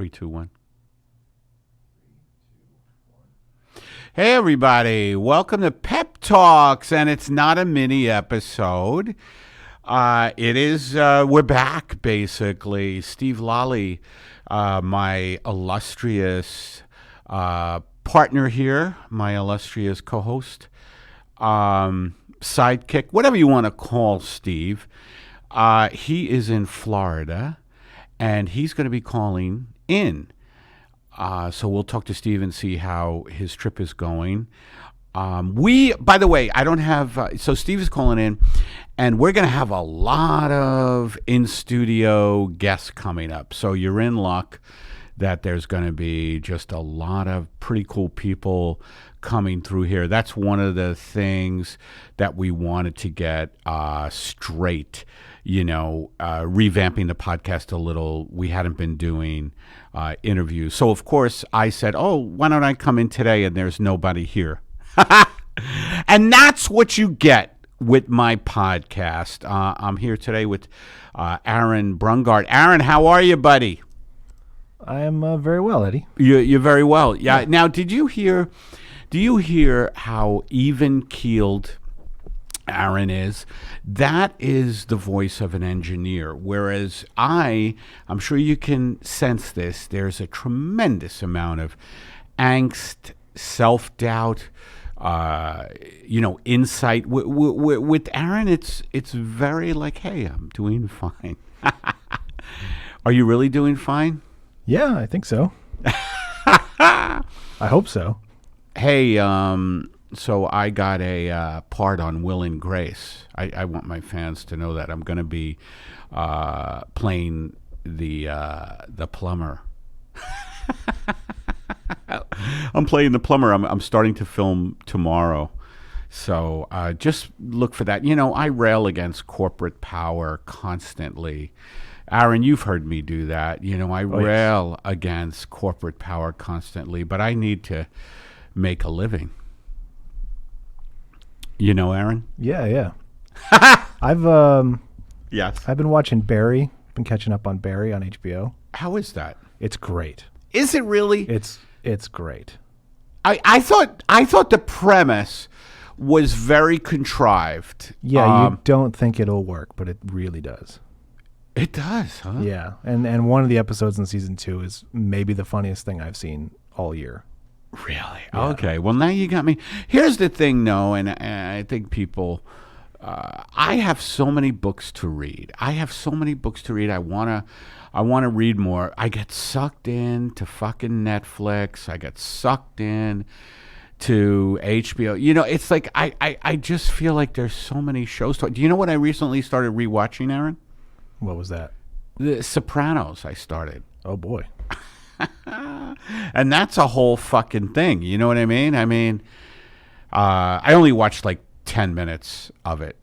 3, 2, 1. Hey, everybody. Welcome to Pep Talks, and it's not a mini episode. It is, we're back, basically. Steve Lolli, my illustrious partner here, my illustrious co-host, sidekick, whatever you want to call Steve. He is in Florida, and he's going to be calling in. So we'll talk to Steve and see how his trip is going. By the way, I don't have, so Steve is calling in, and we're going to have a lot of in-studio guests coming up. So you're in luck that there's going to be just a lot of pretty cool people coming through here. That's one of the things that we wanted to get straight, revamping the podcast a little. We hadn't been doing interviews. So, of course, I said, why don't I come in today, and there's nobody here. And that's what you get with my podcast. I'm here today with Aaron Brungardt. Aaron, how are you, buddy? I am very well, Eddie. You're very well. Yeah. Now, do you hear how even-keeled Aaron is? That is the voice of an engineer, whereas I'm sure you can sense this, there's a tremendous amount of angst, self-doubt, insight. With Aaron, it's very like, hey, I'm doing fine. Are you really doing fine? Yeah, I think so. I hope so. Hey, so I got a part on Will and Grace. I want my fans to know that I'm going to be playing the plumber. I'm playing the plumber. I'm starting to film tomorrow. So just look for that. I rail against corporate power constantly. Aaron, you've heard me do that. I rail against corporate power constantly, but I need to make a living. Aaron? Yeah. I've been watching Barry. Been catching up on Barry on HBO. How is that? It's great. Is it really? It's great. I thought the premise was very contrived. Yeah, you don't think it'll work, but it really does. It does, huh? Yeah, and one of the episodes in season 2 is maybe the funniest thing I've seen all year. Really? Yeah. Okay. Well, now you got me. Here's the thing, though, and I think people. I have so many books to read. I wanna read more. I get sucked into fucking Netflix. I get sucked in to HBO. It's like I just feel like there's so many shows. Do you know what I recently started rewatching, Aaron? What was that? The Sopranos. I started. Oh boy. And that's a whole fucking thing. You know what I mean? I only watched like 10 minutes of it.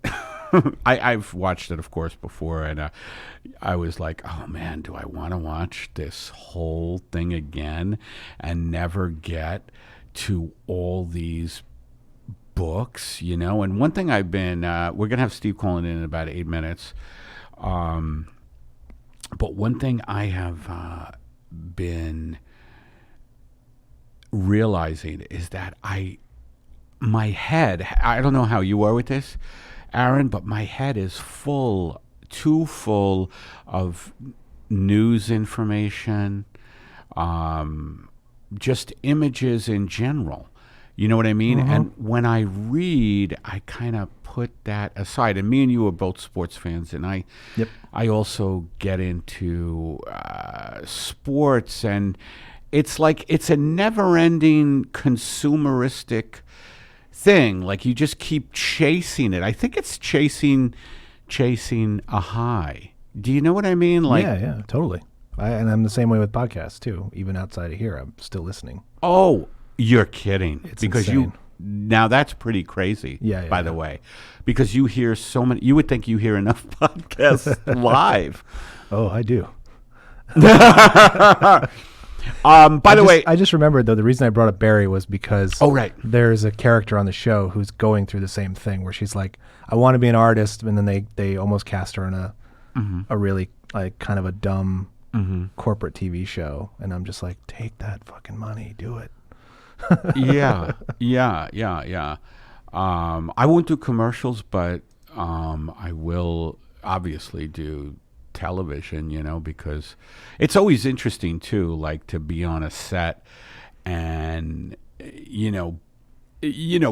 I've watched it, of course, before, and I was like, oh man, do I want to watch this whole thing again and never get to all these books, And one thing I've been, we're going to have Steve calling in about 8 minutes. But one thing I have been realizing is that my head, I don't know how you are with this, Aaron, but my head is too full of news information, just images in general. You know what I mean? Mm-hmm. And when I read, I kind of put that aside. And me and you are both sports fans, and I also get into sports, and it's like it's a never-ending consumeristic thing. Like you just keep chasing it. I think it's chasing a high. Do you know what I mean? Like, yeah, totally. And I'm the same way with podcasts too. Even outside of here, I'm still listening. Oh, you're kidding! It's because insane. Now that's pretty crazy. Yeah. By the way, because you hear so many. You would think you hear enough podcasts live. Oh, I do. By the way, I just remembered though the reason I brought up Barry was because there's a character on the show who's going through the same thing where she's like, I want to be an artist, and then they almost cast her in a really like kind of a dumb corporate TV show, and I'm just like, take that fucking money, do it. Yeah, yeah, yeah, yeah. I won't do commercials, but I will obviously do television, because it's always interesting too, like to be on a set and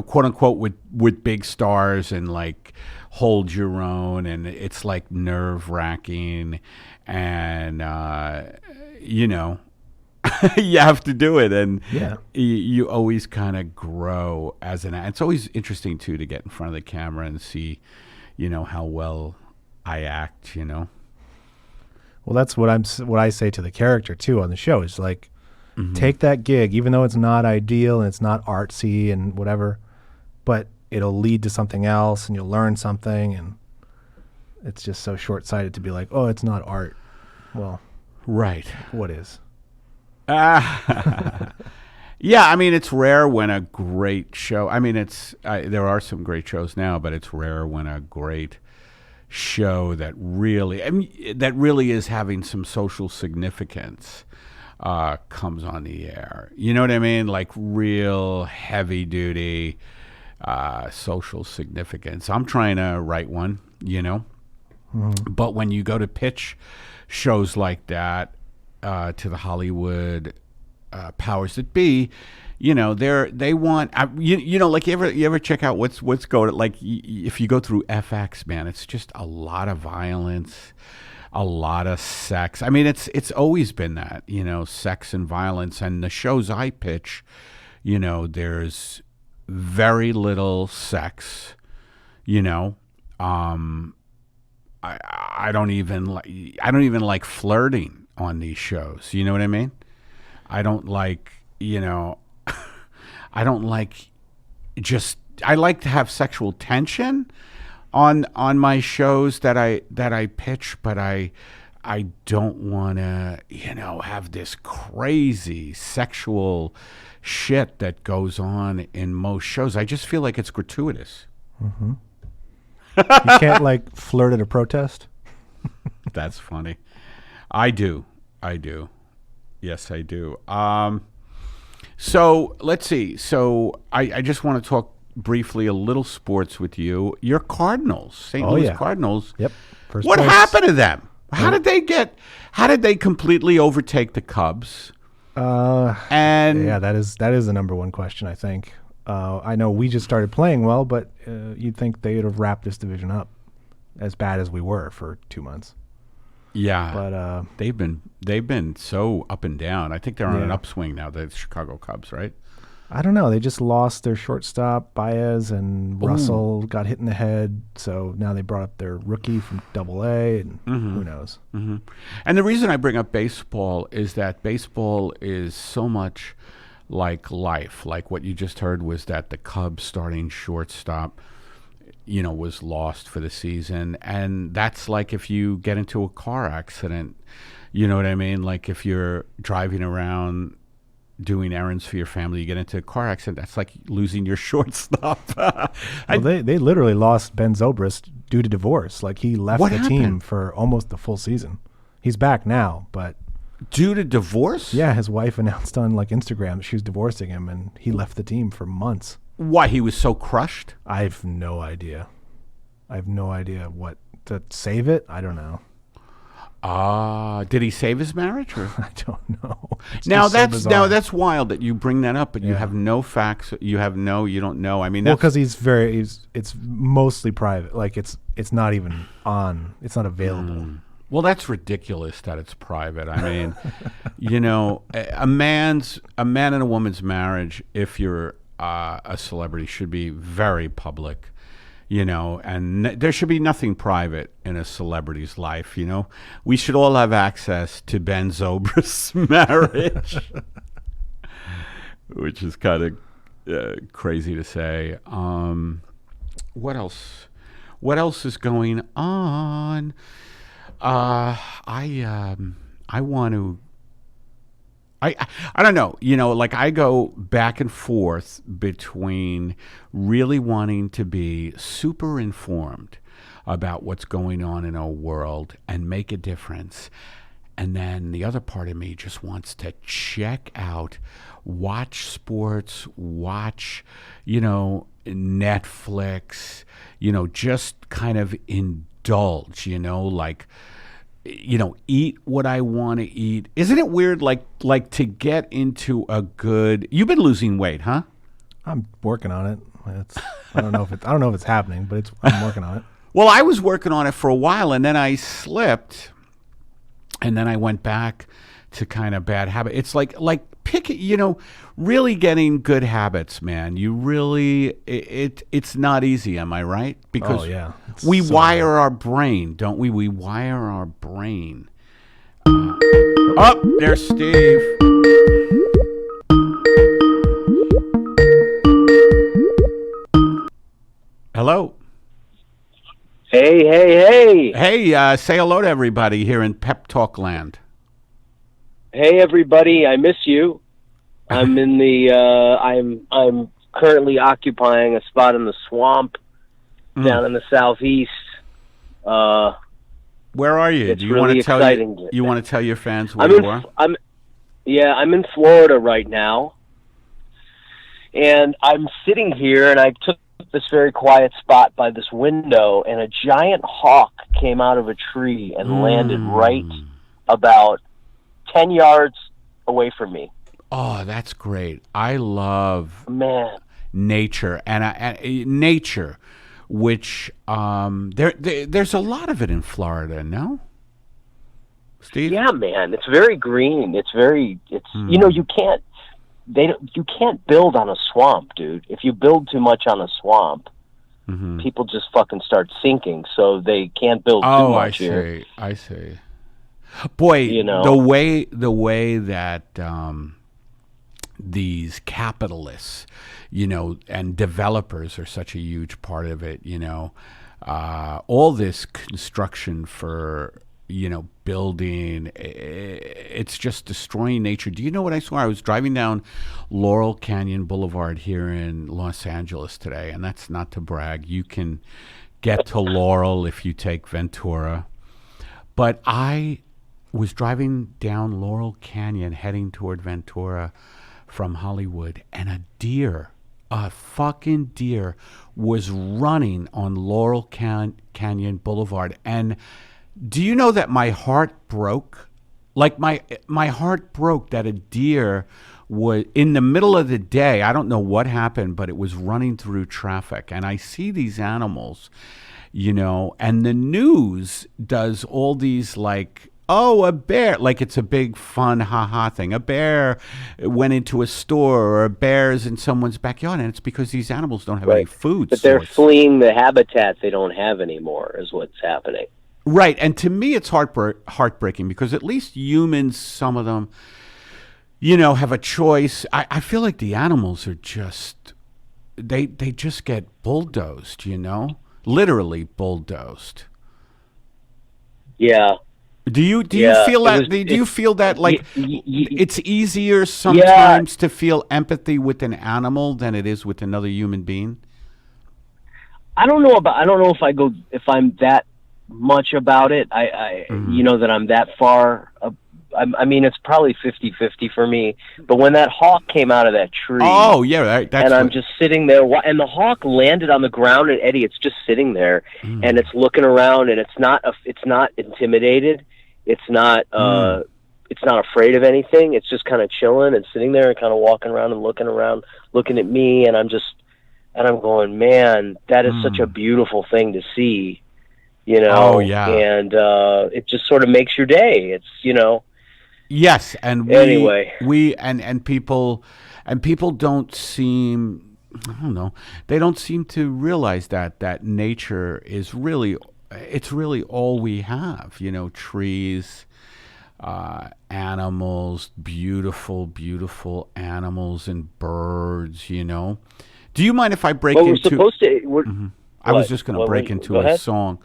quote unquote with big stars and like hold your own, and it's like nerve wracking, and you have to do it, and Yeah. you always kind of grow as an. It's always interesting too to get in front of the camera and see, how well I act. Well, that's what I say to the character too on the show is like, take that gig, even though it's not ideal and it's not artsy and whatever, but it'll lead to something else and you'll learn something. And it's just so short-sighted to be like, oh, it's not art. Well, right. What is? Yeah, I mean, it's rare when a great show. I mean, there are some great shows now, but it's rare when a great show that really is having some social significance comes on the air. You know what I mean? Like real heavy duty social significance. I'm trying to write one, but when you go to pitch shows like that to the Hollywood powers that be, they want like you ever check out what's going, like if you go through FX, man, it's just a lot of violence, a lot of sex. I mean, it's always been that, sex and violence. And the shows I pitch, there's very little sex. I don't even like flirting on these shows. You know what I mean? I don't like, I don't like I like to have sexual tension on my shows that I pitch, but I don't want to, have this crazy sexual shit that goes on in most shows. I just feel like it's gratuitous. Mm-hmm. You can't like flirt at a protest? That's funny. I do. Yes, I do. So let's see. So I just want to talk briefly a little sports with you. Your Cardinals, St. Louis Cardinals. Yep. First what place. happened to them? How did they completely overtake the Cubs? And yeah, that is the number one question, I think. I know we just started playing well, but you'd think they would have wrapped this division up as bad as we were for 2 months. Yeah, but they've been so up and down. I think they're on an upswing now. The Chicago Cubs, right? I don't know. They just lost their shortstop Baez, and Russell got hit in the head. So now they brought up their rookie from Double-A, and who knows? Mm-hmm. And the reason I bring up baseball is that baseball is so much like life. Like what you just heard was that the Cubs starting shortstop, was lost for the season. And that's like if you get into a car accident, you know what I mean? Like if you're driving around doing errands for your family, you get into a car accident, that's like losing your shortstop. Well, they literally lost Ben Zobrist due to divorce. Like he left the team for almost the full season. He's back now, but due to divorce? Yeah, his wife announced on like Instagram that she was divorcing him, and he left the team for months. Why? He was so crushed? I have no idea. What to save it. I don't know. Did he save his marriage? Or? I don't know. Now that's wild that you bring that up, but you have no facts. You don't know. I mean, because it's mostly private. Like it's not even on. It's not available. Well, that's ridiculous that it's private. I mean, a man and a woman's marriage, if you're a celebrity, should be very public. And there should be nothing private in a celebrity's life. We should all have access to Ben Zobrist's marriage, which is kind of crazy to say. What else? What else is going on? I want to. I don't know, like I go back and forth between really wanting to be super informed about what's going on in our world and make a difference, And then the other part of me just wants to check out, watch sports, watch, Netflix, just kind of indulge, like, eat what I want to eat. Isn't it weird, like to get into a good? You've been losing weight, huh? I'm working on it. I don't know if it's happening, but I'm working on it. Well, I was working on it for a while, and then I slipped, and then I went back to kind of bad habit. It's like pick, really getting good habits, man. You really it's not easy, am I right? Because we wire our brain, don't we? We wire our brain. Oh, there's Steve. Hello. Hey. Hey, say hello to everybody here in Pep Talk Land. Hey, everybody. I miss you. I'm in the, I'm currently occupying a spot in the swamp down in the southeast. Where are you? Do you want to tell you want to tell your fans where you are? I'm in Florida right now. And I'm sitting here, and I took this very quiet spot by this window, and a giant hawk came out of a tree and landed right about 10 yards away from me. Oh, that's great. I love nature and nature, which there's a lot of it in Florida, no? Steve? Yeah, man. It's very green. You can't build on a swamp, dude. If you build too much on a swamp, people just fucking start sinking, so they can't build too much here. I see. Boy, the way that these capitalists, and developers are such a huge part of it, all this construction for building, it's just destroying nature. Do you know what I saw? I was driving down Laurel Canyon Boulevard here in Los Angeles today, and that's not to brag. You can get to Laurel if you take Ventura. But I was driving down Laurel Canyon heading toward Ventura from Hollywood, and a fucking deer was running on Laurel Canyon Boulevard. And do you know that my heart broke? Like my heart broke that a deer was in the middle of the day. I don't know what happened, but it was running through traffic. And I see these animals, and the news does all these a bear, like it's a big fun ha-ha thing. A bear went into a store, or a bear's in someone's backyard, and it's because these animals don't have any food. But they're fleeing the habitat they don't have anymore is what's happening. Right, and to me it's heartbreaking because at least humans, some of them, have a choice. I feel like the animals are just, they just get bulldozed, literally bulldozed. Yeah. Do you feel that? Do you feel that it's easier sometimes to feel empathy with an animal than it is with another human being? I don't know if I'm that much about it. That I'm that far. I mean, it's probably 50-50 for me. But when that hawk came out of that tree, I'm just sitting there, and the hawk landed on the ground, and Eddie, it's just sitting there, and it's looking around, and it's not intimidated. It's not afraid of anything. It's just kind of chilling and sitting there and kind of walking around and looking at me, and I'm going, man, that is such a beautiful thing to see. And it just sort of makes your day. It's, Yes, and people don't seem, I don't know, they don't seem to realize that nature is really, it's really all we have, trees, animals, beautiful animals and birds, Do you mind if I break into... I was just going to break into a song.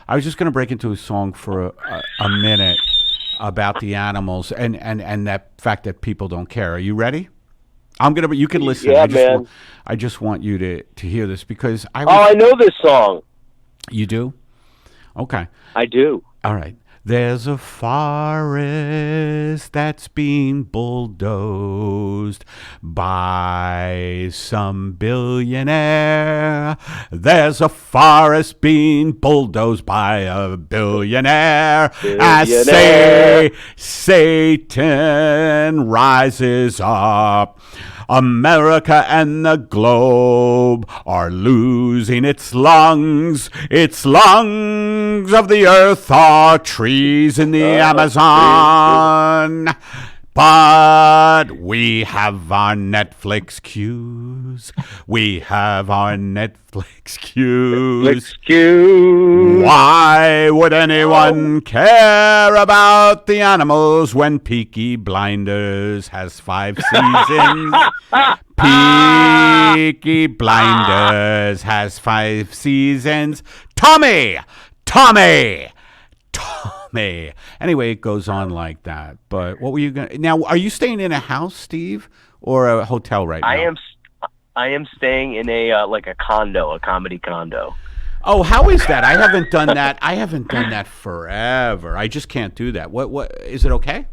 I was just going to break into a song for a minute about the animals and that fact that people don't care. Are you ready? You can listen. Yeah, I just want you to hear this because I know this song. You do? Okay. I do. All right. There's a forest that's being bulldozed by some billionaire. There's a forest being bulldozed by a billionaire. As Satan rises up, America and the globe are losing its lungs. Its lungs of the earth are trees in the Amazon. But we have our Netflix queues. We have our Netflix queues. Why would anyone care about the animals when Peaky Blinders has 5 seasons? Peaky Blinders has 5 seasons. Tommy! Anyway, it goes on like that. But what were you going to... Now, are you staying in a house, Steve, or a hotel right now? I am staying in a like a condo, a comedy condo. Oh, how is that? I haven't done that. I haven't done that forever. I just can't do that. What is it okay?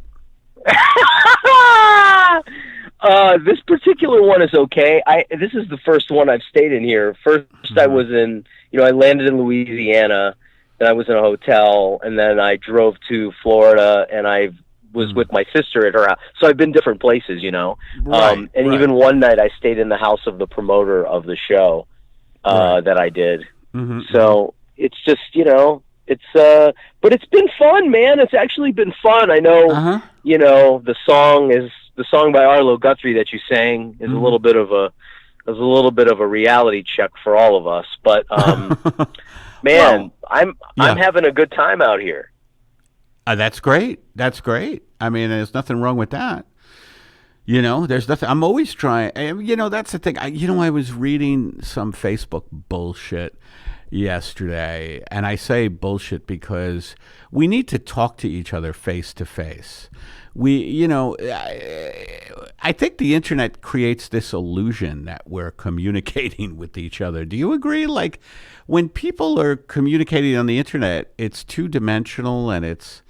This particular one is okay. This is the first one I've stayed in here. First, I was in, I landed in Louisiana, then I was in a hotel, and then I drove to Florida, and I was with my sister at her house. So I've been different places, Right, even one night I stayed in the house of the promoter of the show that I did. Mm-hmm. So it's just, but it's been fun, man. It's actually been fun. I know, the song by Arlo Guthrie that you sang is a little bit of a reality check for all of us. But man, I'm having a good time out here. That's great. That's great. I mean, there's nothing wrong with that. There's nothing. I'm always trying. That's the thing. I was reading some Facebook bullshit yesterday, and I say bullshit because we need to talk to each other face to face. I think the internet creates this illusion that we're communicating with each other. Do you agree? Like, when people are communicating on the internet, it's two-dimensional and it's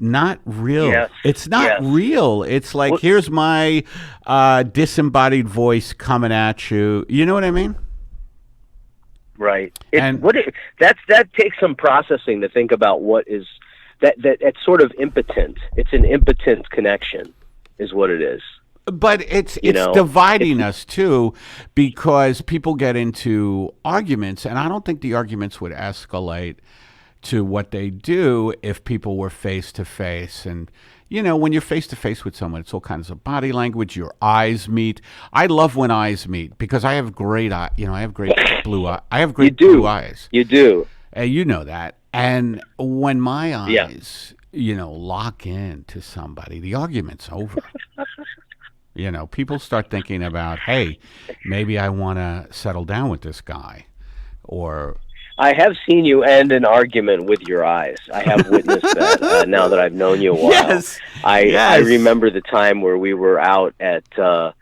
not real. Yes. It's not real. It's like, here's my disembodied voice coming at you. You know what I mean? Right. That takes some processing to think about what is that. It's sort of impotent. It's an impotent connection, is what it is. But it's dividing us too, because people get into arguments, and I don't think the arguments would escalate to what they do if people were face to face. And when you're face to face with someone, it's all kinds of body language. Your eyes meet. I love when eyes meet because I have great eye. I have great blue eye. I have great blue eyes. You do. You know that. And when my eyes, lock in to somebody, the argument's over. People start thinking about, hey, maybe I want to settle down with this guy, or. I have seen you end an argument with your eyes. I have witnessed that now that I've known you a while. Yes. I remember the time where we were out at the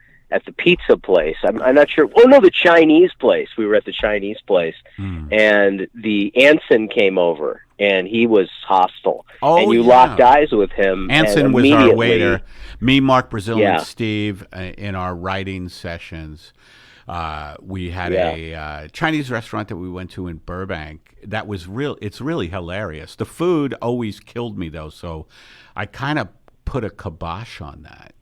pizza place. I'm not sure. Oh, no, the Chinese place. We were at the Chinese place, and the Anson came over, and he was hostile. Oh, and you locked eyes with him. Anson was our waiter. Me, Mark Brazil, and Yeah. Steve in our writing sessions. We had a Chinese restaurant that we went to in Burbank. That was it's really hilarious. The food always killed me though, so I kind of put a kibosh on that,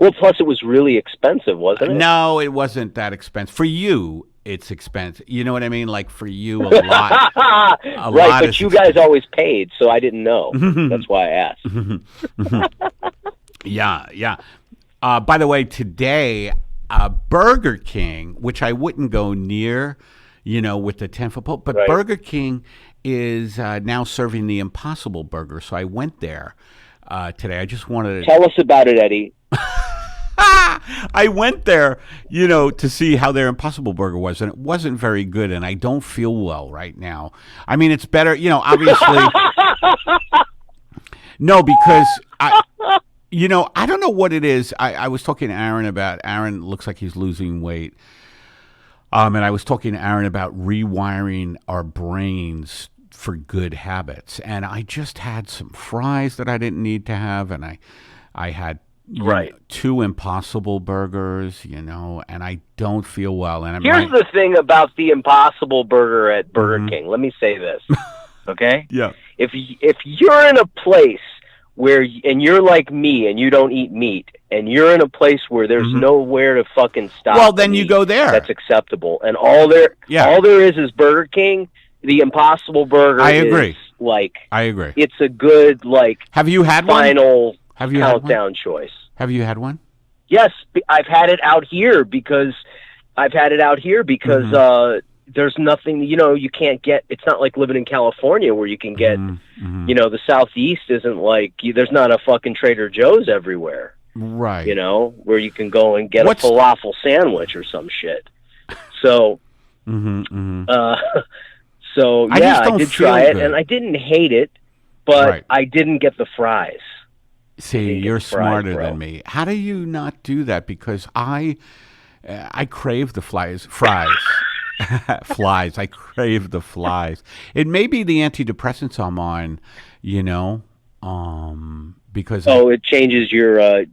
Well, plus it was really expensive, wasn't it? No, it wasn't that expensive. For you, it's expensive. You know what I mean? Like for you, a lot. Right, but you guys always paid, so I didn't know. That's why I asked. Yeah. By the way, today, Burger King, which I wouldn't go near, with the 10-foot pole, but Right. Burger King is now serving the Impossible Burger. So I went there today. I just wanted to Tell us about it, Eddie. I went there, to see how their Impossible Burger was, and it wasn't very good, and I don't feel well right now. I mean, it's better, obviously. No, because I don't know what it is. I was talking to Aaron about, Aaron looks like he's losing weight. And I was talking to Aaron about rewiring our brains for good habits. And I just had some fries that I didn't need to have, and I had Right. 2 Impossible Burgers, and I don't feel well. And Here's the thing about the Impossible Burger at Burger King. Let me say this, okay? Yeah. If you're in a place where, and you're like me and you don't eat meat, and you're in a place where there's nowhere to fucking stop. Well, then you go there. That's acceptable. And all there is Burger King. The Impossible Burger. I agree. I agree. It's a good Have you had final one? Have you countdown had one? choice. Have you had one? Yes, I've had it out here because there's nothing, you can't get. It's not like living in California where you can get, the Southeast isn't like, there's not a fucking Trader Joe's everywhere. Right. Where you can go and get a falafel sandwich or some shit. So, so yeah, I did try it and I didn't hate it, but I didn't get the fries. See, you're smarter than me. How do you not do that? Because I crave the fries. Flies. I crave the flies. It may be the antidepressants I'm on, because it changes your.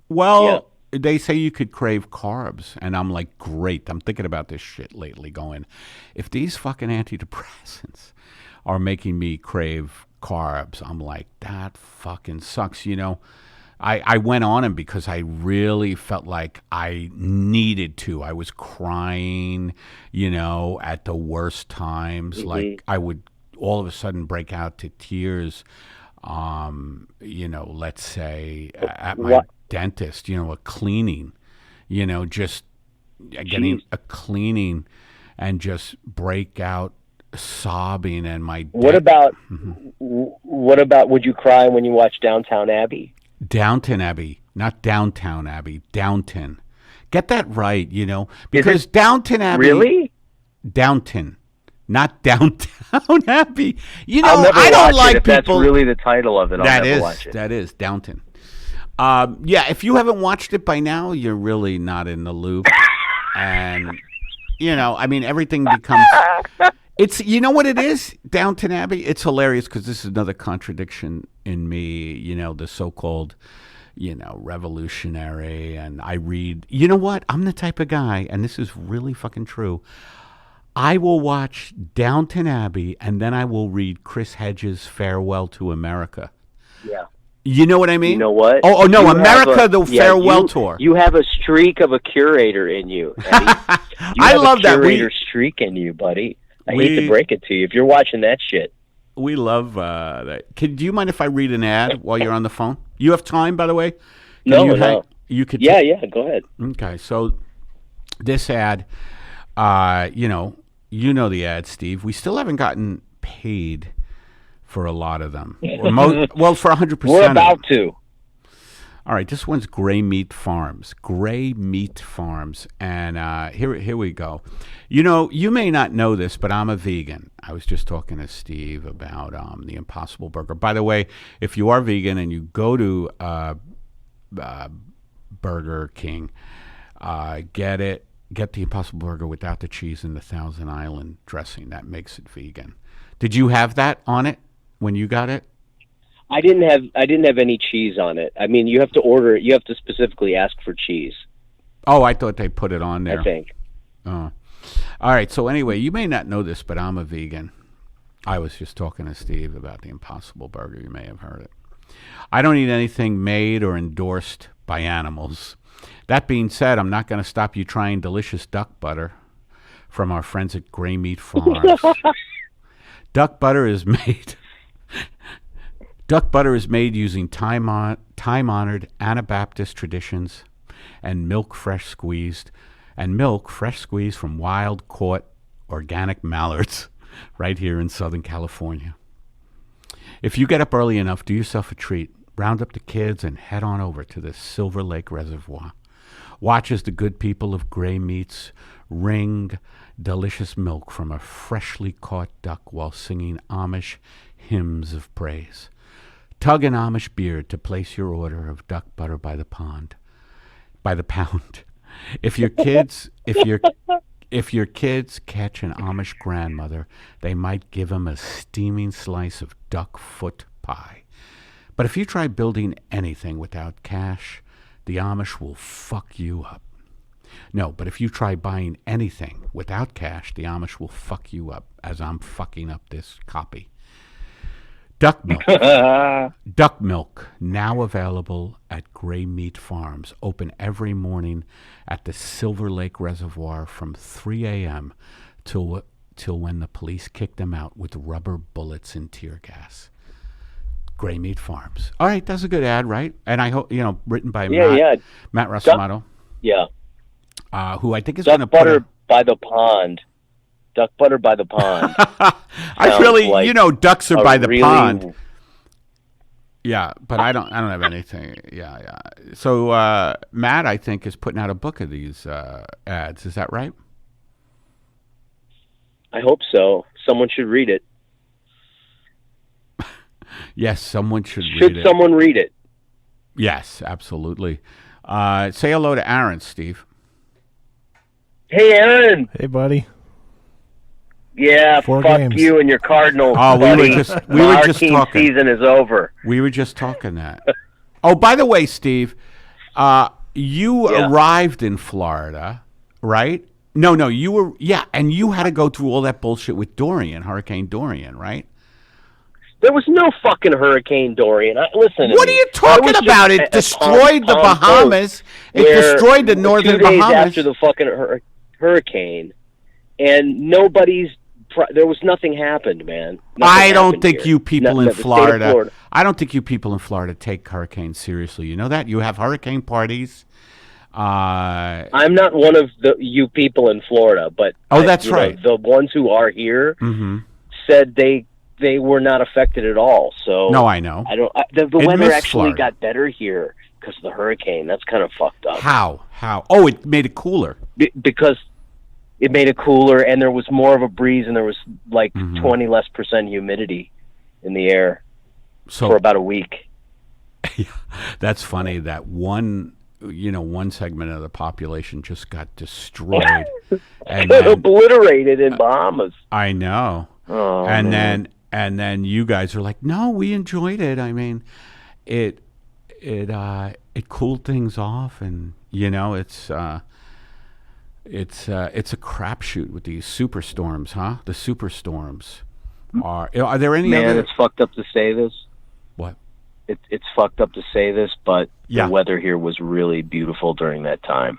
They say you could crave carbs, and I'm like, great. I'm thinking about this shit lately, going, if these fucking antidepressants are making me crave carbs, I'm like, that fucking sucks, I went on them because I really felt like I needed to. I was crying, at the worst times. Like I would all of a sudden break out to tears, let's say at my dentist, a cleaning, just getting a cleaning and just break out sobbing. And what about would you cry when you watch Downton Abbey? Downton Abbey, not Downtown Abbey, Downton. Get that right, because Downton Abbey. Really? Downton, not Downtown Abbey. I'll never I don't watch like it. If people. That's really the title of it. I'll never watch it. That is Downton. If you haven't watched it by now, you're really not in the loop. And, everything becomes. It's, what it is, Downton Abbey? It's hilarious because this is another contradiction in me, the so-called, revolutionary. And I read, you know what? I'm the type of guy, and this is really fucking true. I will watch Downton Abbey, and then I will read Chris Hedges' Farewell to America. Yeah. You know what I mean? You know what? Oh no, America, the farewell tour. You have a streak of a curator in you, Eddie. I love that. Curator streak in you, buddy. I hate to break it to you. If you're watching that shit. We love that. Do you mind if I read an ad while you're on the phone? You have time, by the way? No. You could. Yeah, go ahead. Okay, so this ad, you know the ad, Steve. We still haven't gotten paid for a lot of them. Well, for 100%. We're about to. All right, this one's Gray Meat Farms. Gray Meat Farms. And here we go. You may not know this, but I'm a vegan. I was just talking to Steve about the Impossible Burger. By the way, if you are vegan and you go to Burger King, get the Impossible Burger without the cheese and the Thousand Island dressing. That makes it vegan. Did you have that on it when you got it? I didn't have any cheese on it. I mean, you have to order it. You have to specifically ask for cheese. Oh, I thought they put it on there. I think. Oh. All right. So anyway, you may not know this, but I'm a vegan. I was just talking to Steve about the Impossible Burger. You may have heard it. I don't eat anything made or endorsed by animals. That being said, I'm not going to stop you trying delicious duck butter from our friends at Gray Meat Farms. Duck butter is made using time-honored Anabaptist traditions and milk fresh squeezed from wild-caught organic mallards right here in Southern California. If you get up early enough, do yourself a treat. Round up the kids and head on over to the Silver Lake Reservoir. Watch as the good people of Gray Meats wring delicious milk from a freshly caught duck while singing Amish hymns of praise. Tug an Amish beard to place your order of duck butter by the pound. If your If your kids catch an Amish grandmother, they might give them a steaming slice of duck foot pie. But if you try building anything without cash, the Amish will fuck you up. No, but if you try buying anything without cash, the Amish will fuck you up, as I'm fucking up this copy. Duck milk. Duck milk, now available at Gray Meat Farms, open every morning at the Silver Lake Reservoir from 3 a.m. till when the police kick them out with rubber bullets and tear gas. Gray Meat Farms. All right, that's a good ad, right? And I hope, written by Matt Rasamoto. Yeah. Who I think is going to put butter by the pond. Duck butter by the pond. I really, ducks are by the pond. Yeah, but I don't have anything. Yeah. So Matt, I think, is putting out a book of these ads. Is that right? I hope so. Someone should read it. Yes, someone should read it. Should someone read it? Yes, absolutely. Say hello to Aaron, Steve. Hey, Aaron. Hey, buddy. Yeah, 4 fuck games. You and your Cardinals. Oh, buddy. we were just talking. Season is over. We were just talking that. Oh, by the way, Steve, you arrived in Florida, right? No, you were, and you had to go through all that bullshit with Hurricane Dorian, right? There was no fucking Hurricane Dorian. Listen. What are you talking about? It destroyed the Bahamas. It destroyed the northern Bahamas. 2 days after the fucking hurricane, and there was nothing happened, man. I don't think you people in Florida. I don't think you people in Florida take hurricanes seriously. You know that? You have hurricane parties. I'm not one of you people in Florida, but that's right. The ones who are here said they were not affected at all. So no, I know. The weather actually Florida. got better here because of the hurricane. That's kind of fucked up. How? Oh, it made it cooler. Because it made it cooler, and there was more of a breeze, and there was like 20% less humidity in the air for about a week. That's funny. That one segment of the population just got destroyed and obliterated in Bahamas. I know. Oh, and then you guys are like, no, we enjoyed it. I mean, it cooled things off, and it's a crapshoot with these superstorms, huh? The superstorms are there any? Man, it's fucked up to say this. What? It's fucked up to say this, but the weather here was really beautiful during that time.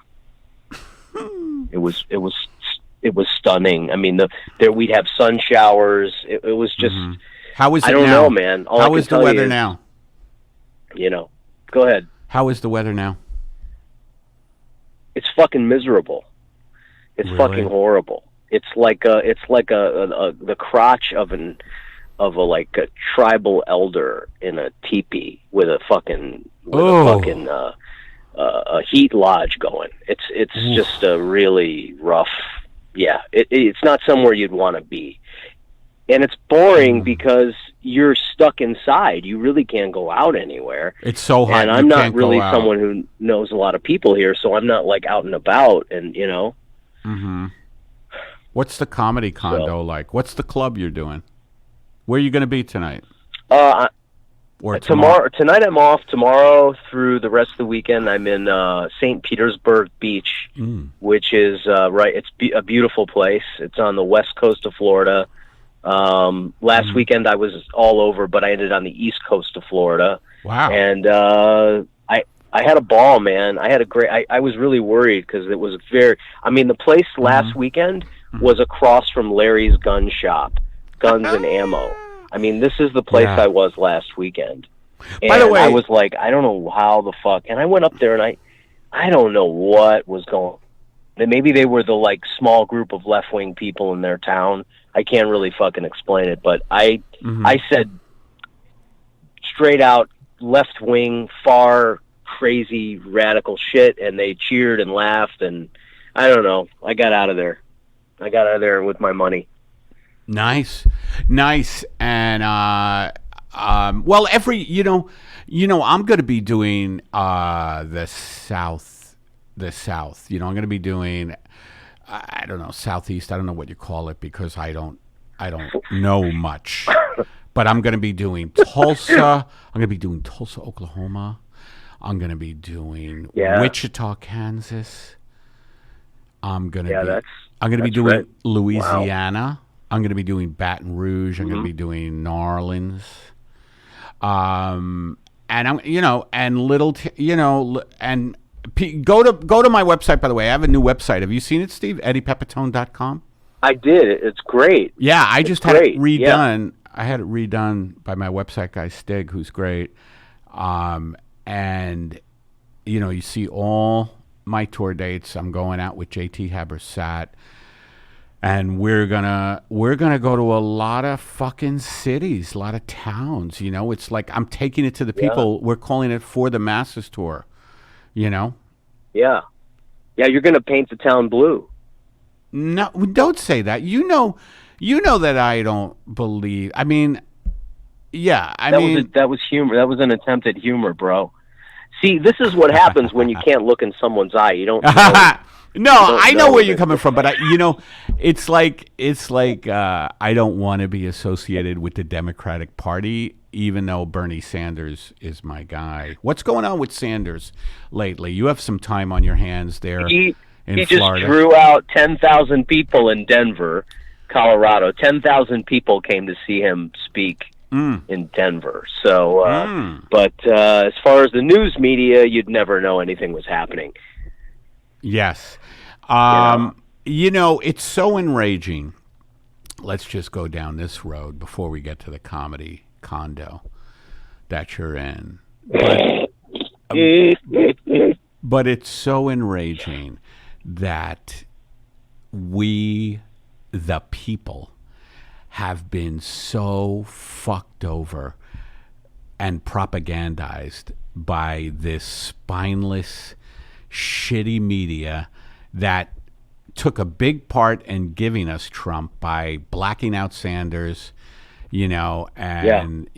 It was stunning. I mean, we'd have sun showers. It was just. How is it I don't now? know, man. How is the weather now? Go ahead. How is the weather now? It's fucking miserable. It's fucking horrible. It's like the crotch of a tribal elder in a teepee with a heat lodge going. It's just a really rough. Yeah, it's not somewhere you'd want to be, and it's boring because you're stuck inside. You really can't go out anywhere. It's so hot. And I'm not really someone who knows a lot of people here, so I'm not like out and about, and What's the comedy condo like? What's the club you're doing? Where are you going to be tonight? Or tomorrow? Tonight I'm off. Tomorrow through the rest of the weekend I'm in St. Petersburg Beach, which is it's a beautiful place. It's on the west coast of Florida. Last weekend I was all over, but I ended on the east coast of Florida. Wow. And I had a ball, man. I had a great. I was really worried because it was the place last weekend was across from Larry's gun shop, guns and ammo. I mean, this is the place I was last weekend. And by the way, I was like, I don't know how the fuck. And I went up there and I don't know what was going on. Maybe they were the small group of left-wing people in their town. I can't really fucking explain it, but I said straight out left-wing, far, crazy, radical shit, and they cheered and laughed, and I don't know. I got out of there. With my money. Nice, and I'm going to be doing the South. I'm going to be doing I don't know, southeast. I don't know what you call it because I don't know much. But I'm going to be doing Tulsa. I'm going to be doing Tulsa, Oklahoma. I'm going to be doing Wichita, Kansas. I'm going to be doing Louisiana. Wow. I'm going to be doing Baton Rouge. I'm going to be doing New Orleans. And I'm, and and go to my website, by the way. I have a new website. Have you seen it, Steve? EddiePepitone.com. I did. It's great. Yeah, I just had it redone. Yeah. I had it redone by my website guy, Stig, who's great. And, you see all my tour dates. I'm going out with JT Habersat. And we're gonna go to a lot of fucking cities, a lot of towns. It's like I'm taking it to the people. Yeah. We're calling it For the Masses tour. Yeah. Yeah, you're gonna paint the town blue. No, don't say that. You know that I don't believe. I mean, yeah. That was humor. That was an attempt at humor, bro. See, this is what happens when you can't look in someone's eye. You don't. No, I know where you're coming from, but it's like I don't want to be associated with the Democratic Party, even though Bernie Sanders is my guy. What's going on with Sanders lately? You have some time on your hands there in Florida. He just drew out 10,000 people in Denver, Colorado. 10,000 people came to see him speak in Denver. So, but as far as the news media, you'd never know anything was happening. Yes. It's so enraging. Let's just go down this road before we get to the comedy condo that you're in. But it's so enraging that we, the people, have been so fucked over and propagandized by this spineless, shitty media that took a big part in giving us Trump by blacking out Sanders, CNN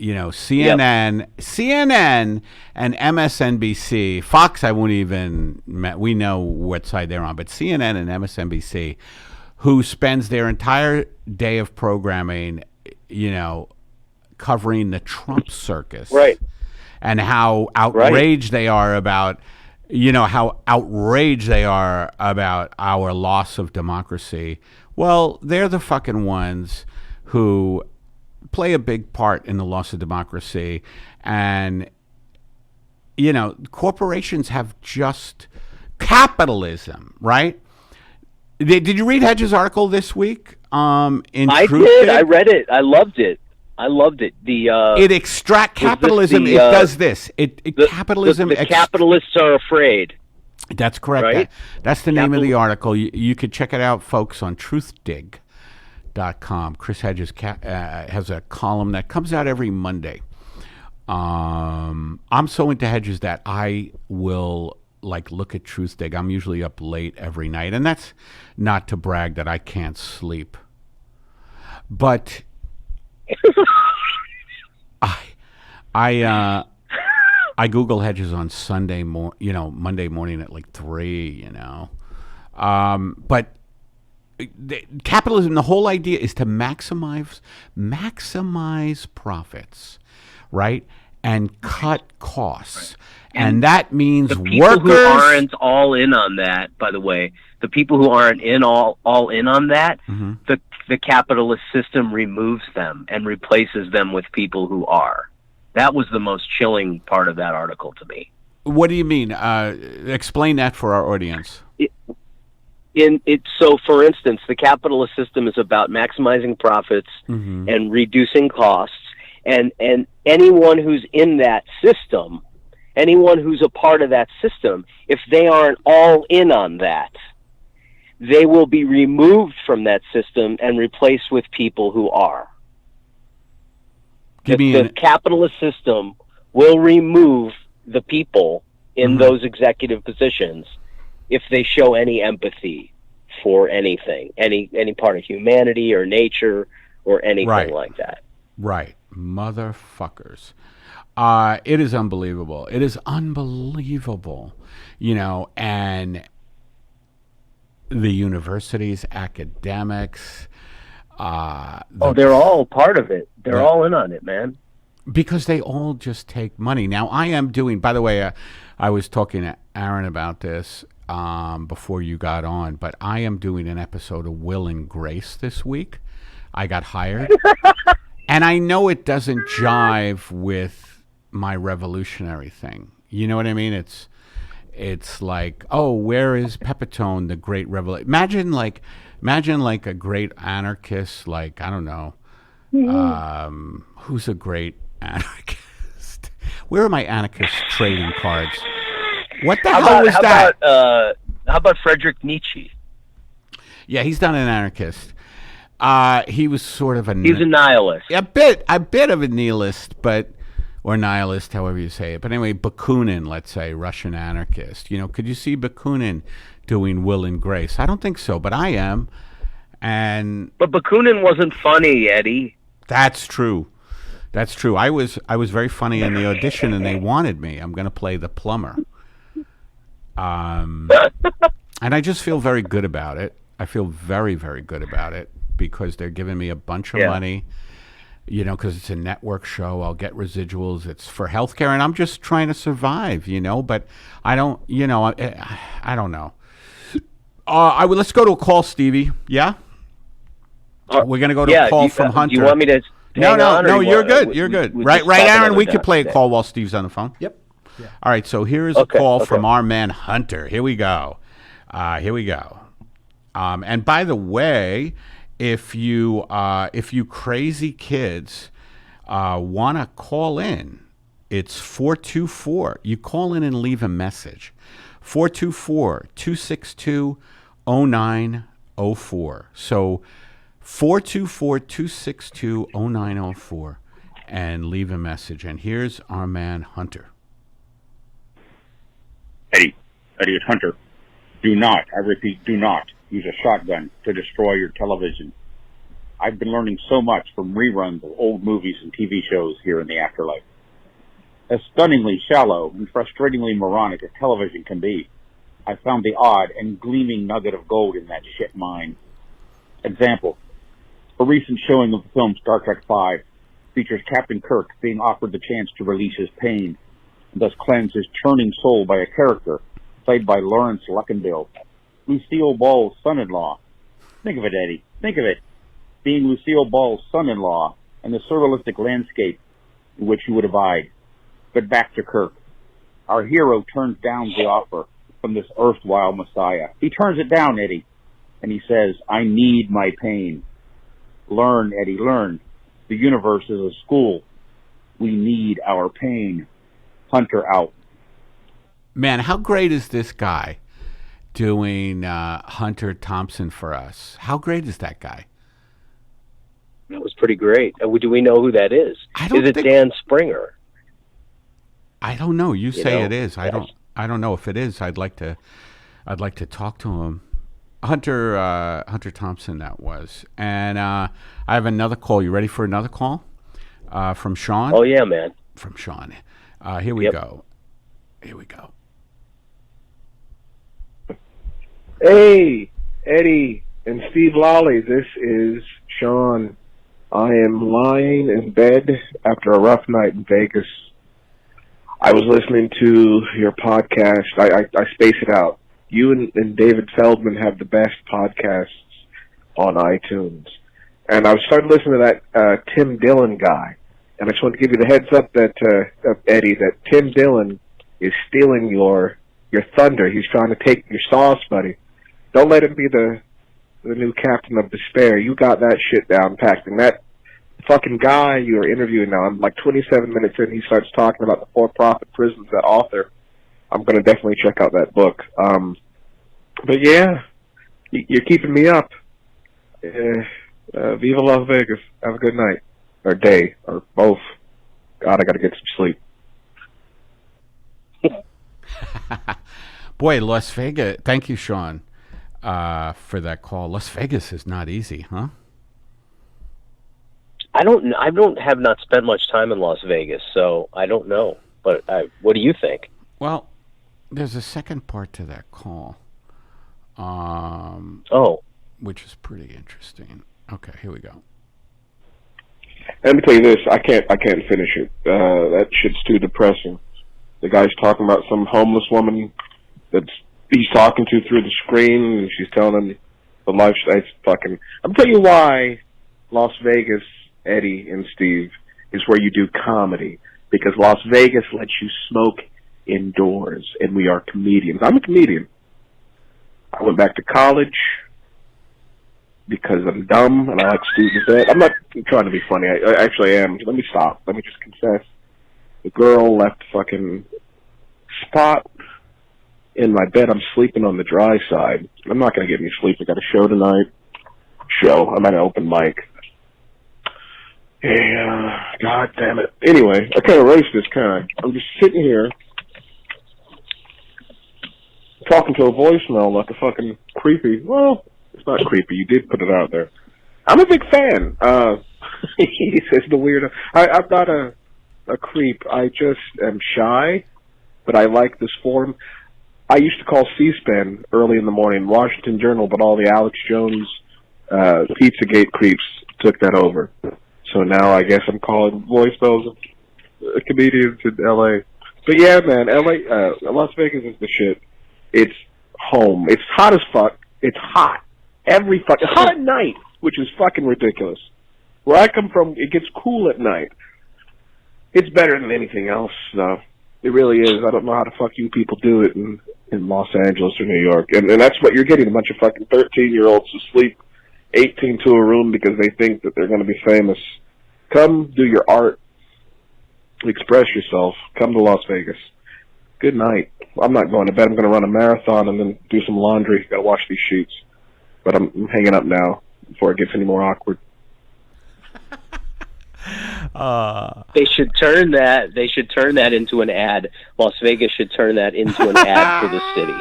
and MSNBC, Fox, I won't even, we know what side they're on, but CNN and MSNBC, who spends their entire day of programming, covering the Trump circus. Right. And how outraged they are about our loss of democracy. Well, they're the fucking ones who play a big part in the loss of democracy. And, corporations have just capitalism, right? Did you read Hedges' article this week? I did. I read it. I loved it. It extract capitalism. It does this. Capitalism. The capitalists are afraid. That's correct. Right? That's the name of the article. You could check it out, folks, on truthdig.com. Chris Hedges has a column that comes out every Monday. I'm so into Hedges that I will look at Truthdig. I'm usually up late every night, and that's not to brag that I can't sleep, but I Google Hedges on Monday morning at 3. But capitalism, the whole idea is to maximize profits, right, and cut costs. And that means the people workers who aren't all in on that, by the way, the people who aren't all in on that, the capitalist system removes them and replaces them with people who are. That was the most chilling part of that article to me. What do you mean? Explain that for our audience. So, for instance, the capitalist system is about maximizing profits and reducing costs, and anyone who's in that system, anyone who's a part of that system, if they aren't all in on that, they will be removed from that system and replaced with people who are. The capitalist system will remove the people in those executive positions if they show any empathy for anything, any part of humanity or nature or anything like that. Right. Motherfuckers. It is unbelievable. It is unbelievable. And the universities, academics. They're all part of it. They're the- all in on it, man. because they all just take money. Now, I am doing, by the way, I was talking to Aaron about this before you got on, but I am doing an episode of Will and Grace this week. I got hired. And I know it doesn't jive with my revolutionary thing. You know what I mean? It's like, oh, where is Pepitone, the great revolution? Imagine like a great anarchist, like, I don't know, who's a great anarchist? Where are my anarchist trading cards? What the hell was that? How about Friedrich Nietzsche? Yeah, he's not an anarchist. He was sort of He's a nihilist. a bit of a nihilist, or nihilist, however you say it. But anyway, Bakunin, let's say, Russian anarchist. You know, could you see Bakunin doing Will and Grace? I don't think so, but I am. But Bakunin wasn't funny, Eddie. That's true. That's true. I was very funny in the audition, and they wanted me. I'm going to play the plumber. And I just feel very good about it. I feel very, very good about it because they're giving me a bunch of money, you know, because it's a network show. I'll get residuals. It's for healthcare, and I'm just trying to survive, you know, but I don't, you know, I don't know. Let's go to a call, Stevie. Yeah? We're going to go to a call from Hunter. Do you want me to No, you're good. You're good. Right, Aaron? We could play a call while Steve's on the phone. Yep. Yeah. All right, so here is a call from our man Hunter. Here we go. And by the way, if you crazy kids want to call in, it's 424. You call in and leave a message. 424-262-0904. So 424-262-0904 and leave a message. And here's our man Hunter. Eddie, it's Hunter. Do not, I repeat, do not use a shotgun to destroy your television. I've been learning so much from reruns of old movies and TV shows here in the afterlife. As stunningly shallow and frustratingly moronic as television can be, I found the odd and gleaming nugget of gold in that shit mine. Example, a recent showing of the film Star Trek V features Captain Kirk being offered the chance to release his pain, and thus cleanse his churning soul by a character played by Lawrence Luckinbill, Lucille Ball's son-in-law. Think of it, Eddie. Think of it. Being Lucille Ball's son-in-law and the surrealistic landscape in which he would abide. But back to Kirk. Our hero turns down the offer from this erstwhile messiah. He turns it down, Eddie, and he says, I need my pain. Learn, Eddie, learn. The universe is a school. We need our pain. Hunter out. Man, how great is this guy doing Hunter Thompson for us? How great is that guy? That was pretty great. Do we know who that is? Is it Dan Springer? I don't know. You say it is. I don't know if it is. I'd like to talk to him. Hunter Thompson, that was. And I have another call. You ready for another call? From Sean? Oh yeah, man. From Sean. Here we go. Hey, Eddie and Steve Lolli, this is Sean. I am lying in bed after a rough night in Vegas. I was listening to your podcast. I space it out. You and David Feldman have the best podcasts on iTunes. And I was starting to listen to that Tim Dillon guy. And I just want to give you the heads up that, Eddie, that Tim Dillon is stealing your thunder. He's trying to take your sauce, buddy. Don't let him be the new captain of despair. You got that shit down packed. And that fucking guy you are interviewing now, I'm like 27 minutes in, he starts talking about the for-profit prisons, that author. I'm going to definitely check out that book. But yeah, you're keeping me up. Viva Las Vegas. Have a good night. Or day. Or both. God, I got to get some sleep. Boy, Las Vegas. Thank you, Sean, for that call. Las Vegas is not easy, huh? I have not spent much time in Las Vegas, so I don't know. But what do you think? Well, there's a second part to that call. which is pretty interesting. Okay, here we go. Let me tell you this: I can't finish it. That shit's too depressing. The guy's talking about some homeless woman that he's talking to through the screen, and she's telling him the lifestyle. It's fucking. I'm telling you why Las Vegas, Eddie and Steve, is where you do comedy, because Las Vegas lets you smoke indoors, and we are comedians. I'm a comedian. I went back to college because I'm dumb and I like student debt. I'm not trying to be funny. I actually am. Let me stop. Let me just confess. The girl left fucking spot in my bed. I'm sleeping on the dry side. I'm not going to get any sleep. I got a show tonight. I'm at an open mic. Yeah, God damn it. Anyway, I kind of erased this, kind of. I'm just sitting here talking to a voicemail like a fucking creepy. Well, it's not creepy. You did put it out there. I'm a big fan. He says the weirdo. I'm not a creep. I just am shy, but I like this forum. I used to call C-SPAN early in the morning, Washington Journal, but all the Alex Jones Pizzagate creeps took that over. So now I guess I'm calling voicemails of comedians in L.A. But yeah, man, L.A., Las Vegas is the shit. It's home. It's hot as fuck. It's hot. It's hot at night, which is fucking ridiculous. Where I come from, it gets cool at night. It's better than anything else, though. It really is. I don't know how the fuck you people do it in Los Angeles or New York. And that's what you're getting, a bunch of fucking 13-year-olds who sleep 18 to a room because they think that they're going to be famous. Come do your art. Express yourself. Come to Las Vegas. Good night. I'm not going to bed. I'm going to run a marathon and then do some laundry. Got to wash these sheets. But I'm hanging up now before it gets any more awkward. They should turn that into an ad. Las Vegas should turn that into an ad for the city.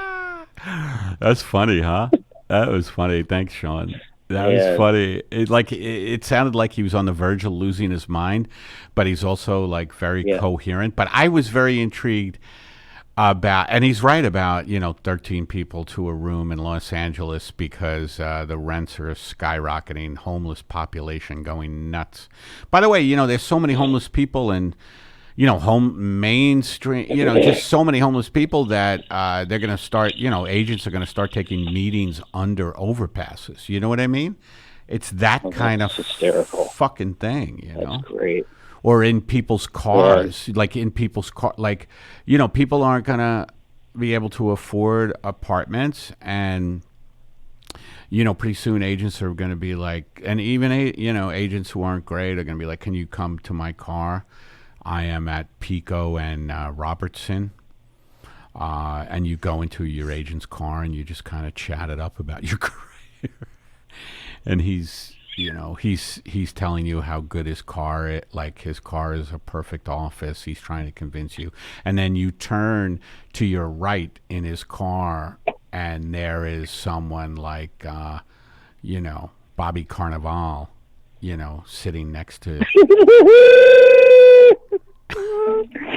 That's funny, huh? That was funny. Thanks, Sean. That was funny. It sounded like he was on the verge of losing his mind, but he's also like very coherent. But I was very intrigued about, and he's right about 13 people to a room in Los Angeles because the rents are skyrocketing, homeless population going nuts. By the way, there's so many homeless people and mainstream, just so many homeless people that they're going to start, agents are going to start taking meetings under overpasses. You know what I mean? It's that kind of hysterical fucking thing, That's great. Or in people's cars, people aren't going to be able to afford apartments, and pretty soon agents are going to be like, and even agents who aren't great are going to be like, can you come to my car? I am at Pico and Robertson, and you go into your agent's car and you just kind of chat it up about your career, and he's telling you how good his car is, like his car is a perfect office. He's trying to convince you, and then you turn to your right in his car, and there is someone like, Bobby Carnival, sitting next to.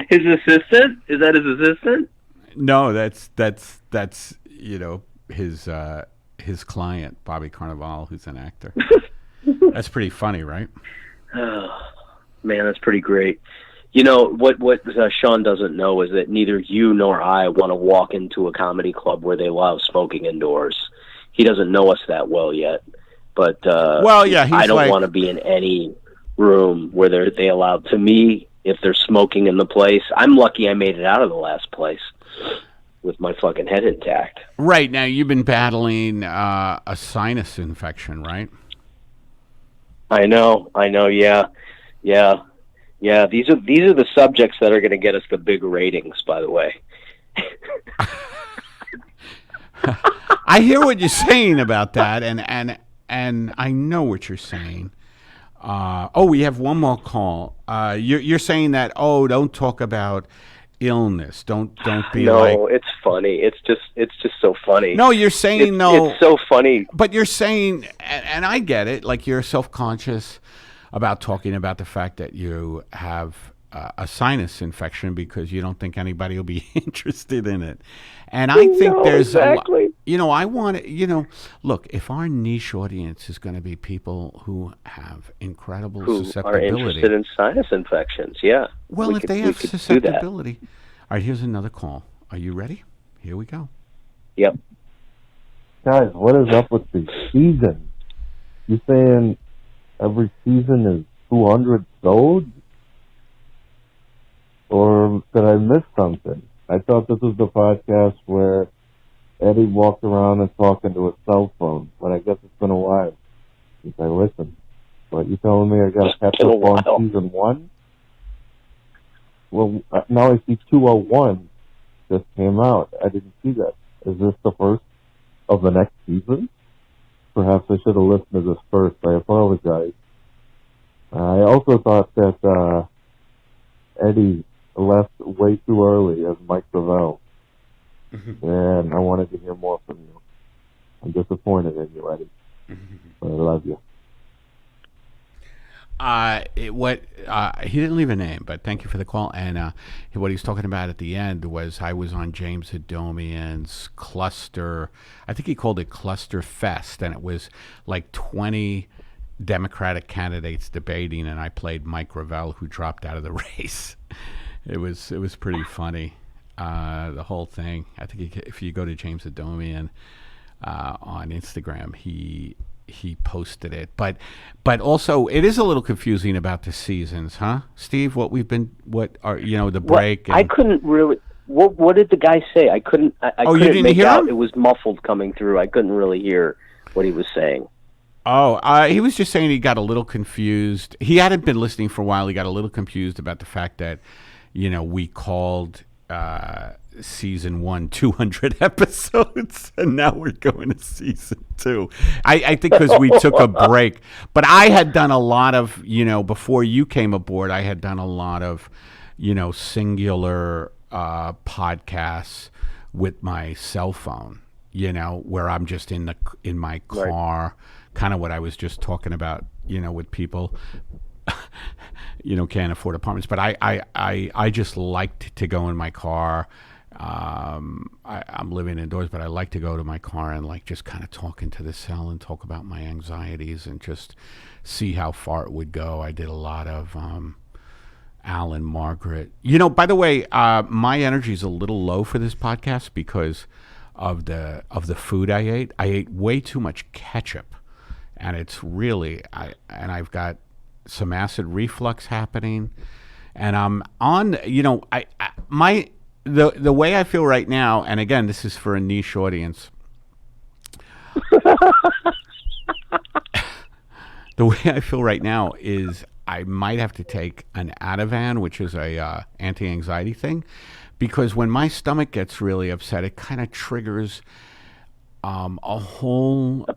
His assistant? Is that his assistant? No, that's his client, Bobby Carnival, who's an actor. That's pretty funny, right? Oh, man, that's pretty great. What Sean doesn't know is that neither you nor I want to walk into a comedy club where they allow smoking indoors. He doesn't know us that well yet, but I don't want to be in any room where they allow. To me, if they're smoking in the place, I'm lucky I made it out of the last place with my fucking head intact. Right, now you've been battling a sinus infection, right? I know. Yeah. These are the subjects that are going to get us the big ratings. By the way, I hear what you're saying about that, and I know what you're saying. We have one more call. You're saying that don't talk about illness. Don't be like. No, it's funny. It's just so funny. No, you're saying no. It's so funny. But you're saying, and I get it. Like you're self-conscious about talking about the fact that you have a sinus infection because you don't think anybody will be interested in it. And I think there's exactly. I want to, look, if our niche audience is going to be people who have incredible Who are susceptibility. interested in sinus infections? Yeah. Well, if they have susceptibility. All right, here's another call. Are you ready? Here we go. Yep. Guys, what is up with the season? You saying every season is 200 sold? Or did I miss something? I thought this was the podcast where Eddie walked around and talking to his cell phone, but I guess it's been a while since I listened. But you telling me I got to catch up on season 1? Well, now I see 201 just came out. I didn't see that. Is this the first of the next season? Perhaps I should have listened to this first. I apologize. I also thought that Eddie left way too early as Mike Gravel. And I wanted to hear more from you. I'm disappointed in you, Eddie. But I love you. He didn't leave a name, but thank you for the call. And what he was talking about at the end was I was on James Adomian's cluster. I think he called it Cluster Fest, and it was like 20 Democratic candidates debating, and I played Mike Gravel, who dropped out of the race. It was pretty funny, the whole thing. I think if you go to James Adomian on Instagram, he posted it, but also it is a little confusing about the seasons, huh, Steve? What are the break? I couldn't really. What did the guy say? I couldn't. I couldn't you didn't make hear out. him? It was muffled coming through. I couldn't really hear what he was saying. He was just saying he got a little confused. He hadn't been listening for a while. He got a little confused about the fact that, we called season 1 200 episodes, and now we're going to season 2. I think because we took a break. But I had done a lot of, before you came aboard, I had done a lot of, singular podcasts with my cell phone, where I'm just in my car. Right. Kind of what I was just talking about, with people, can't afford apartments. But I just liked to go in my car. I'm living indoors, but I like to go to my car and just kind of talk into the cell and talk about my anxieties and just see how far it would go. I did a lot of Alan, Margaret. By the way, my energy is a little low for this podcast because of the food I ate. I ate way too much ketchup. And it's really, I've got some acid reflux happening, and I'm on, the way I feel right now, and again, this is for a niche audience. The way I feel right now is I might have to take an Ativan, which is a anti-anxiety thing, because when my stomach gets really upset, it kind of triggers a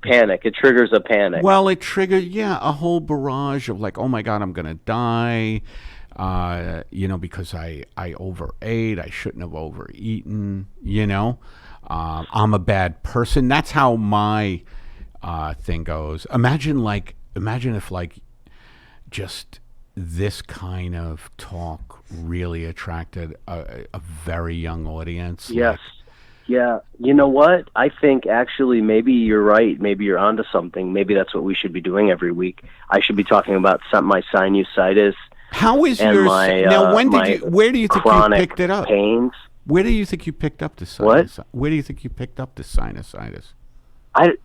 panic. It triggers a panic. Well, it triggered, a whole barrage of oh my God, I'm going to die, because I overate. I shouldn't have overeaten, I'm a bad person. That's how my thing goes. Imagine if just this kind of talk really attracted a very young audience. Yes. Yeah, you know what? I think actually maybe you're right. Maybe you're onto something. Maybe that's what we should be doing every week. I should be talking about my sinusitis. How is yours? Now, where do you think you picked it up? Pains. Where do you think you picked up the sinus? What? Where do you think you picked up the sinusitis?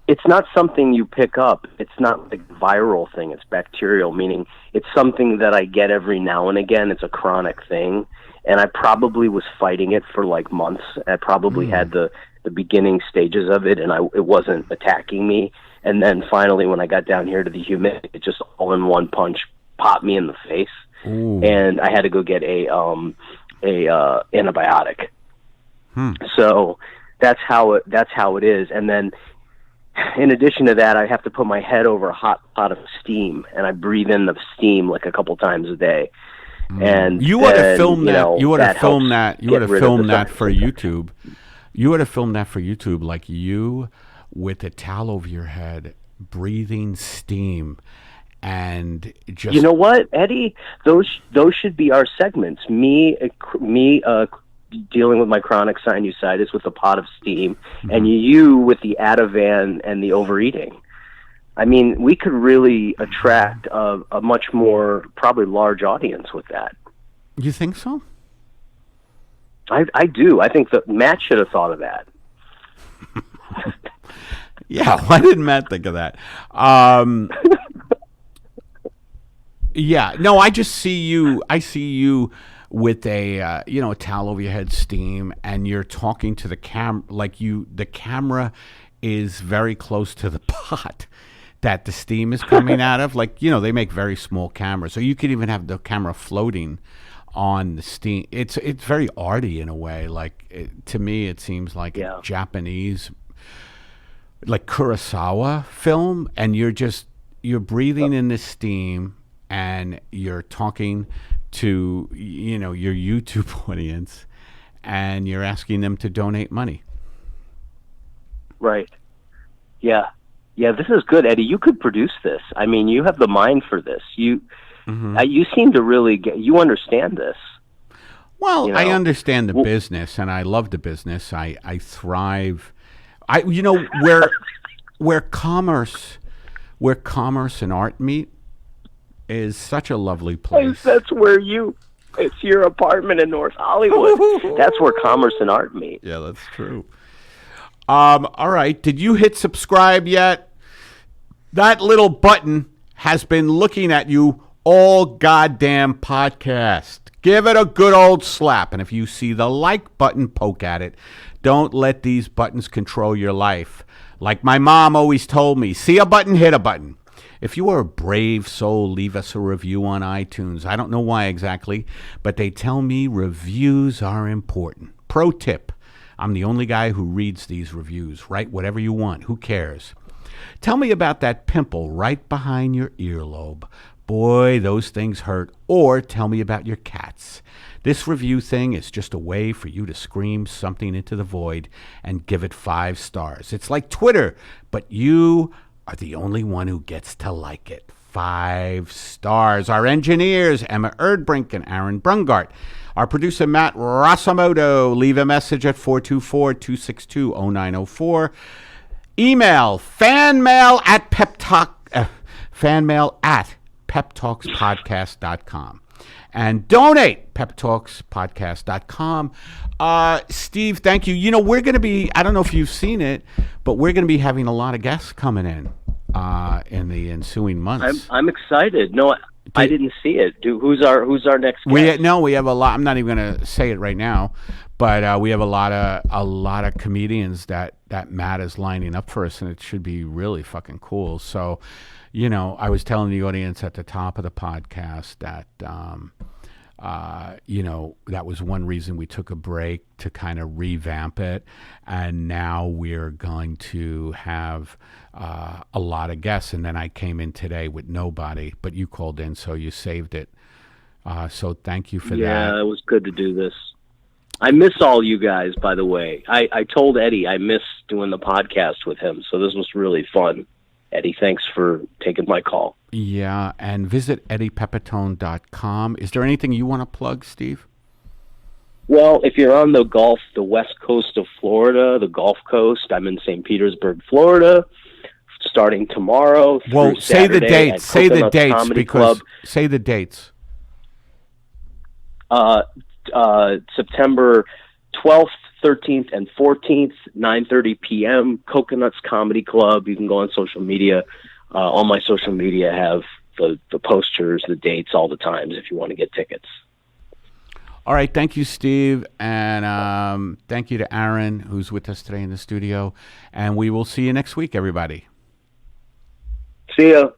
It's not something you pick up. It's not a viral thing. It's bacterial, meaning it's something that I get every now and again. It's a chronic thing. And I probably was fighting it for months. I probably had the beginning stages of it, and it wasn't attacking me. And then finally, when I got down here to the humidity, it just all in one punch popped me in the face. Ooh. And I had to go get a antibiotic. So that's how it is. And then in addition to that, I have to put my head over a hot pot of steam, and I breathe in the steam a couple times a day. And you ought to film that. You ought to film that. You ought to film that for YouTube. You ought to film that for YouTube, like you with a towel over your head, breathing steam, and just. You know what, Eddie? Those should be our segments. Me dealing with my chronic sinusitis with a pot of steam, and you with the Ativan and the overeating. I mean, we could really attract a much more probably large audience with that. You think so? I do. I think that Matt should have thought of that. Yeah, why didn't Matt think of that? Yeah, no, I just see you. I see you with a a towel over your head, steam, and you're talking to the the camera is very close to the pot that the steam is coming out of. Like, they make very small cameras, so you could even have the camera floating on the steam. It's very arty in a way. Like, to me, it seems like a Japanese, like Kurosawa film, and you're breathing in this steam, and you're talking to your YouTube audience, and you're asking them to donate money. Right. Yeah. Yeah, this is good, Eddie. You could produce this. I mean, you have the mind for this. You seem to really you understand this. Well, I understand the business, and I love the business. I thrive. Where commerce and art meet is such a lovely place. That's where it's your apartment in North Hollywood. That's where commerce and art meet. Yeah, that's true. All right. Did you hit subscribe yet? That little button has been looking at you all goddamn podcast. Give it a good old slap. And if you see the like button, poke at it. Don't let these buttons control your life. Like my mom always told me, see a button, hit a button. If you are a brave soul, leave us a review on iTunes. I don't know why exactly, but they tell me reviews are important. Pro tip, I'm the only guy who reads these reviews. Write whatever you want. Who cares? Tell me about that pimple right behind your earlobe. Boy, those things hurt. Or tell me about your cats. This review thing is just a way for you to scream something into the void and give it 5 stars. It's like Twitter, but you are the only one who gets to like it. 5 stars. Our engineers, Emma Erdbrink and Aaron Brungardt. Our producer, Matt Rasamoto. Leave a message at 424-262-0904. Email fanmail at peptalkspodcast.com. And donate, peptalkspodcast.com. Steve, thank you. We're going to be, I don't know if you've seen it, but we're going to be having a lot of guests coming in the ensuing months. I'm excited. No, I didn't see it. Who's our next guest? We have a lot. I'm not even going to say it right now, but we have a lot of comedians that Matt is lining up for us, and it should be really fucking cool. So, I was telling the audience at the top of the podcast that that was one reason we took a break to kind of revamp it, and now we're going to have a lot of guests. And then I came in today with nobody, but you called in, so you saved it. So thank you for that. Yeah, it was good to do this. I miss all you guys, by the way. I told Eddie I miss doing the podcast with him, so this was really fun. Eddie, thanks for taking my call. Yeah, and visit eddiepepitone.com. Is there anything you want to plug, Steve? Well, if you're on the west coast of Florida, the Gulf Coast, I'm in St. Petersburg, Florida, starting tomorrow. Well, say the dates. Say the dates Comedy because Club. Say the dates. September 12th, 13th, and 14th, 9:30 p.m., Coconuts Comedy Club. You can go on social media. All my social media have the posters, the dates, all the times if you want to get tickets. All right. Thank you, Steve. And thank you to Aaron, who's with us today in the studio. And we will see you next week, everybody. See ya.